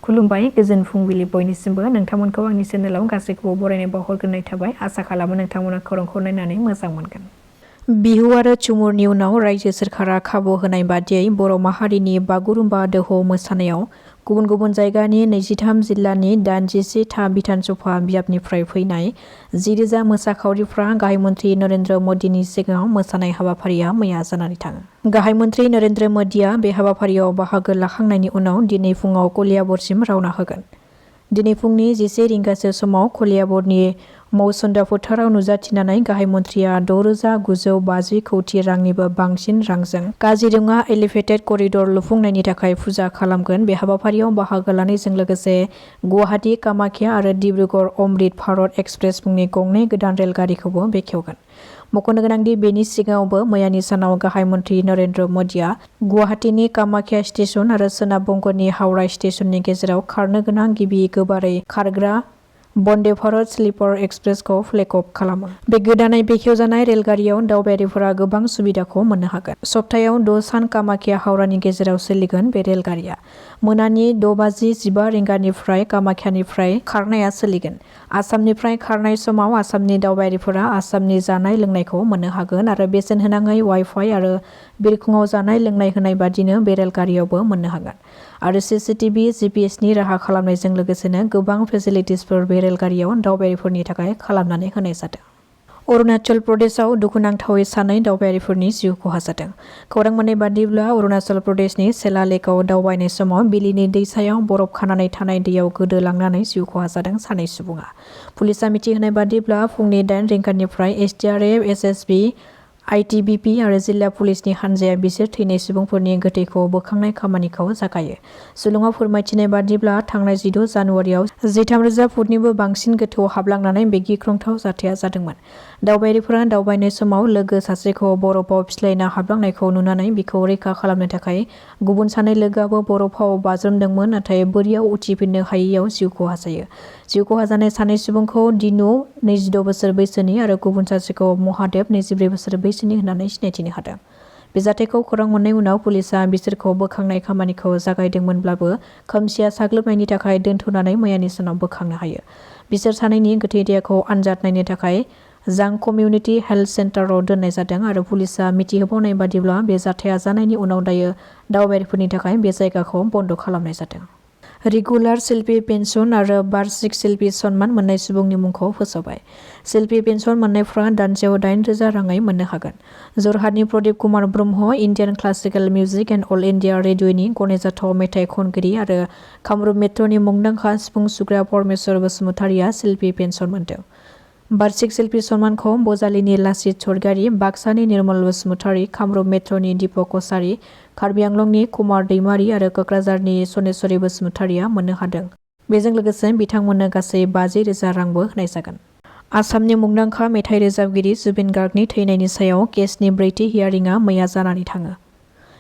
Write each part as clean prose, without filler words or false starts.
खुलुमबाय गोजोन फुंबिलि बयनिसिमबो नोंथांमोनखौ आंनि चेनेलाव गासैखौबो बरायनाय बावहरग्रोनाय थाबाय आसा खालामो नोंथांमोना खौरांखौ नायनानै मोजां मोनगोन। बिहु आरो चुमुरनि उनाव रायजो सोरखारा खाबु होनाय बादियै बर' माहारिनि बागुरुम्बा दोहौ मोसानायाव गुबुन गुबुन जायगानि 23 जिल्लानि 81 था बिधानसभा बियाबनिफ्राय फैनाय 10,000 मोसाखावरिफ्रा गाहाय मन्त्रि नरेन्द्र मदिनि सिगाङाव मोसानाय हाबाफारिया मैया जानानै थाङो। गाहाय मन्त्रि नरेन्द्र मदिया बे हाबाफारियाव बाहागो लाखांनायनि उनाव दिनै फुङाव कलियाबरसिम रवाना होगोन। दिनै फुंनि 11 रिंगासो समाव कलियाबरनि मौसन्दा फोथाराव नुजाथिनानै गाहाय मन्त्रिया 6,950 कौटि रांनिबो बांसिन रांजों काजिरङा एलिभेटेड करिडर लुफुंनायनि थाखाय फुजा खालामगोन। बे हाबाफारियाव बाहागो लानायजों लोगोसे गुवाहाटी कामाख्या आरो डिब्रुगड़ अमृत भारत एक्सप्रेस मुंनि गंनै गोदान रेलगारिखौबो बेखेवगोन। मख'नो गोनांदि बेनि सिगाङावबो मैयानि सानाव गाहाय मन्त्रि नरेन्द्र मदिया गुवाहाटीनि कामाख्या स्टेशन आरो सोनाब बंगनि हावड़ा स्टेशननि गेजेराव खारनो गोनां गिबि गोबारै खारग्रा बन्दे भारत स्लिपार एक्सप्रेसखौ फ्लेग अफ खालामो। बे गोदानै बेखेवजानाय रेलगारियाव दावबायारिफोरा गोबां सुबिदाखौ मोननो हागोन। सप्तायाव 6 सान कामाख्या हावड़ानि गेजेराव सोलिगोन बे रेलगारिया। मोनानि 6:15 रिंगानिफ्राय कामाख्यानिफ्राय खारनाया सोलिगोन। आसामनिफ्राय खारनाय समाव आसामनि दावबायारिफोरा आसामनि जानाय लोंनायखौ मोननो हागोन आरो बेसेन होनाङै वाइफाइ आरो बिरखंआव जानाय लोंनाय होनाय बादिनो बे रेलगारियावबो मोननो हागोन आरो CCTV GPSनि राहा खालामनायजों लोगोसेनो गोबां फेसिलिटिसफोर बे रेलगारियाव दावबायारिफोरनि थाखाय खालामनानै होनाय जादों। अरुणाचल प्रदेशआव दुखुनांथावै सानै दावबायारिफोरनि जिउ खहा जादों। खौरां मोननाय बादिब्ला अरुणाचल प्रदेशनि सेला लेकआव दावबायनाय समाव बिलिनि दैसायाव बरफ खानानै थानाय दैयाव गोदोलांनानै जिउ खहा जादों सानै सुबुङा। पुलिसा मिथिहोनाय बादिब्ला फुंनि 8 रिंगानिफ्राय SDRF, SSB, ITBP आरो जिल्ला पुलिसनि हान्जाया बिसोर थैनाय सुबुंफोरनि गोथैखौ बोखांनाय खामानिखौ जागायो। सुलुङाव फोरमायथिनाय बादिब्ला थांनाय 16 जानुवारियाव 13,000 फुटनिबो बांसिन गोथौआव हाबलांनानै बे गिख्रंथाव जाथाया जादोंमोन। दावबायारिफोरा दावबायनाय समाव लोगो सासेखौ बरफाव फिस्लायना हाबलांनायखौ नुनानै बिखौ रैखा खालामनो थाखाय गुबुन सानै लोगोआबो बरफाव बाज्रुमदोंमोन नाथाय बोरियाव उथिफिननो हायैयाव जिउ खहा जायो। जिउ खहा जानाय सानै सुबुंखौ दिनु 26 बोसोर बैसोनि आरो गुबुन सासेखौ महादेब 24 बोसोर बैसोनि होननानै सिनायथिनो हादों। बे जाथायखौ खौरां मोननाय उनाव पुलिसा बिसोरखौ बोखांनाय खामानिखौ जागायदोंमोनब्लाबो खोमसिया साग्लोबनायनि थाखाय दोनथ'नानै मैयानि सानाव बोखांनो हायो। बिसोर सानैनि गोथै देहाखौ आनजाद नायनो थाखाय जां कमिउनिटि हेल्थ सेन्टाराव दोननाय जादों आरो पुलिसा मिथिहोबावनाय बादिब्ला बे जाथाया जानायनि उनाव दायो दावबायारिफोरनि थाखाय बे जायगाखौ बन्द' खालामनाय जादों। रेगुलार शिल्पी पेन्सन आरो बार्षिक शिल्पी सन्मान मोननाय सुबुंनि मुंखौ फोसावबाय। शिल्पी पेन्सन मोननायफ्रा दानसेयाव 8,000 राङै मोननो हागोन। जरहाटनि Pradip Kumar Brahma Indian classical music and all India रेडिअ'नि गनायजाथाव मेथाइ खनगिरि आरो कामरुप मेट्र'नि मुंदांखा सिफुं सुग्रा परमेश्वर बसुमतारिया शिल्पी पेन्सन मोन्दों। बार्षिक शिल्पी सन्मानखौ बजालिनि लासित सरगारि, बाक्सानि निर्मल बसुमतारि, कामरुप मेट्र'नि दीपक कछारी, कार्बि आंलंनि कुमार दैमारि आरो क'क्राझारनि सनेश्वरी बसुमतारिया मोननो हादों। बेजों लोगोसे बिथांमोननो गासै 50,000 रांबो होनाय जागोन। आसामनि मुंदांखा मेथाइ रोजाबगिरि जुबिन गार्गनि थैनायनि सायाव केसनि 4थि हियारिंआ मैया जानानै थाङो।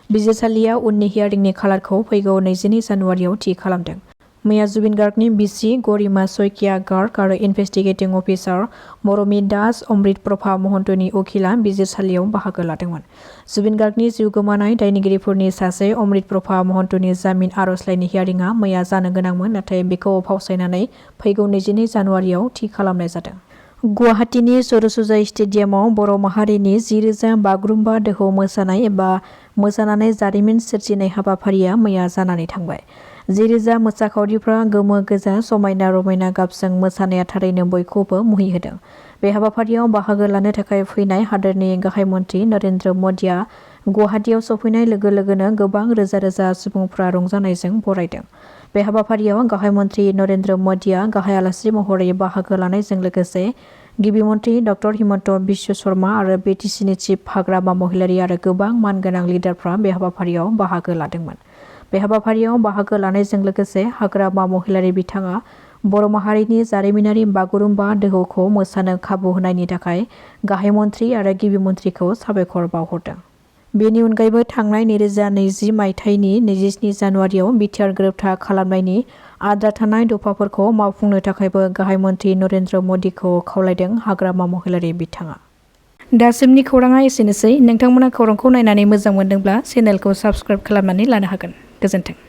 बिजिरसालिया उननि हियारिंनि खालारखौ फैगौ 22 जानुवारियाव थि खालामदों। मैया जुबिन गार्गनि बिसि गरिमा सइकिया गार्ग आरो इनभेस्टिगेटिं अफिसार मरमी दास अमृत प्रभा महन्तनि उखिला बिजिरसालियाव बाहागो लादोंमोन। जुबिन गार्गनि जिउ गोमानाय दायनिगिरिफोरनि सासे अमृत प्रभा महन्तनि जामिन आर'जलाइनि हियारिंआ मैया जानो गोनांमोन नाथाय बेखौ फावसायनानै फैगौ 22 जानुवारियाव थि खालामनाय जादों। गुवाहाटीनि सरसुजाइ स्टेडियामाव बर' माहारिनि 10,000 बागुरुम्बा दोहौ मोसानाय एबा मोसानानै जारिमिन सोरजिनाय हाबाफारिया मैया जानानै थांबाय। 10,000 मोसाखावरिफ्रा गोमो गोजा समायना रमायना गाबजों मोसानाया थारैनो बयखौबो मुहिहोदों। बे हाबाफारियाव बाहागो लानो थाखाय फैनाय हादोरनि गाहाय मन्त्रि नरेन्द्र मदिया गुवाहाटीयाव सफैनाय लोगो लोगोनो गोबां रोजा रोजा सुबुंफ्रा रंजानायजों बरायदों। बे हाबाफारियाव गाहाय मन्त्रि नरेन्द्र मदिया गाहाय आलासि महरै बाहागो लानायजों लोगोसे गिबि मन्त्रि डक्टर हिमन्त बिश्व शर्मा आरो BTCनि चिफ हाग्रामा महिलारी आरो गोबां मानगोनां लिडारफ्रा बे हाबाफारियाव बाहागो लादोंमोन। बे हाबाफारियाव बाहागो लानायजों लोगोसे हाग्रामा महिलारी बिथाङा बर' माहारिनि जारिमिनारि बागुरुम्बा दोहौखौ मोसानो खाबु होनायनि थाखाय गाहाय मन्त्रि आरो गिबि मन्त्रिखौ साबायखर बावहरदों। बेनि अनगायैबो थांनाय 2020 मायथाइनि 27 जानुवारियाव बिटिआर गोरोबथा खालामनायनि आद्रा थानाय दफाफोरखौ मावफुंनो थाखायबो गाहाय मन्त्रि नरेन्द्र मदिखौ खावलायदों हाग्रामा महिलारी बिथाङा। दासिमनि खौराङा एसेनोसै। नोंथांमोना खौरांखौ नायनानै मोजां मोनदोंब्ला चेनेलखौ साबस्क्राइब खालामनानै लानो हागोन। गोजोन्थों।